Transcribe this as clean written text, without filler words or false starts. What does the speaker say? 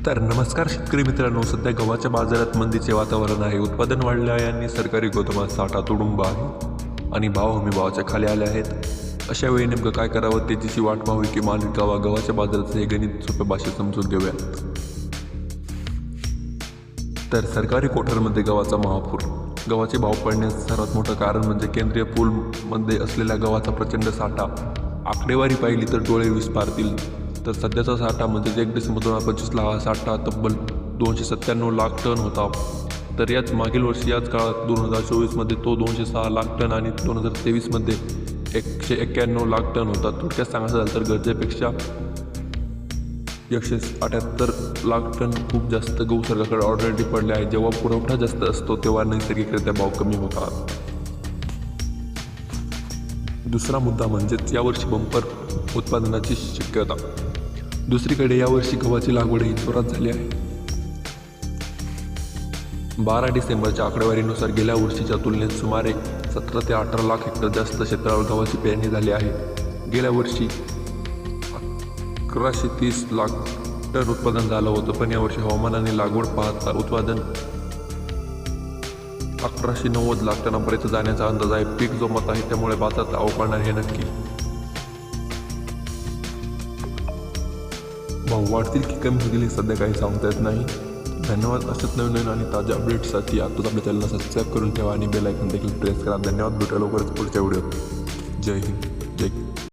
तर नमस्कार शेतकरी मित्रांनो, सध्या गव्हाच्या बाजारात मंदीचे वातावरण आहे. उत्पादन वाढले आहे आणि सरकारी गोदामात साठा तुडुंब आहे आणि भाव हमी भावाच्या खाली आले आहेत. अशा वेळी नेमकं काय करावं, तेजीची वाट पाहावी की माल विकावा? गव्हाच्या बाजाराचं हे गणित सोप्या भाषेत समजून घेऊयात. तर सरकारी कोठारमध्ये गव्हाचा महापूर. गव्हाचे भाव पडण्याचं सर्वात मोठं कारण म्हणजे केंद्रीय पूलमध्ये असलेल्या गव्हाचा प्रचंड साठा. आकडेवारी पाहिली तर डोळे विस्फारतील. तर सध्याचा साठा म्हणजे 1 डिसेंबर 2025ला हा साठा तब्बल 297 लाख टन होता. तर याच मागील वर्षी याच काळात 2024मध्ये तो 206 लाख टन आणि 2023मध्ये 191 लाख टन होता. थोडक्यात सांगायचं झालं तर गरजेपेक्षा 178 लाख टन खूप जास्त गहू सरकारकडे ऑलरेडी पडले आहे. जेव्हा पुरवठा जास्त असतो तेव्हा नैसर्गिकरित्या भाव कमी होतात. दुसरा मुद्दा म्हणजेच यावर्षी बंपर उत्पादनाची शक्यता. दुसरीकडे यावर्षी गव्हाची लागवड ही जोरात झाली आहे. 12 डिसेंबरच्या आकडेवारीनुसार गेल्या वर्षीच्या तुलनेत सुमारे 17 ते 18 लाख हेक्टर जास्त क्षेत्रावर गव्हाची पेरणी झाली आहे. गेल्या वर्षी 1130 लाख टन उत्पादन झालं होतं, पण यावर्षी हवामान आणि लागवड पाहता उत्पादन 1190 लाख टनापर्यंत जाण्याचा अंदाज आहे. पीक जोमत आहे, त्यामुळे बाजारात आवक वाढणार हे नक्की. भाव वाढतील की कमी होतील हे सध्या काही सांगता येत नाही. धन्यवाद. अशाच नवीन आणि ताज्या अपडेट्ससाठी आताच आपल्या चॅनलला सबस्क्राईब करून ठेवा आणि बेल आयकॉन देखील प्रेस करा. धन्यवाद. भेटूया लवकरच पुढच्या व्हिडिओत. जय हिंद.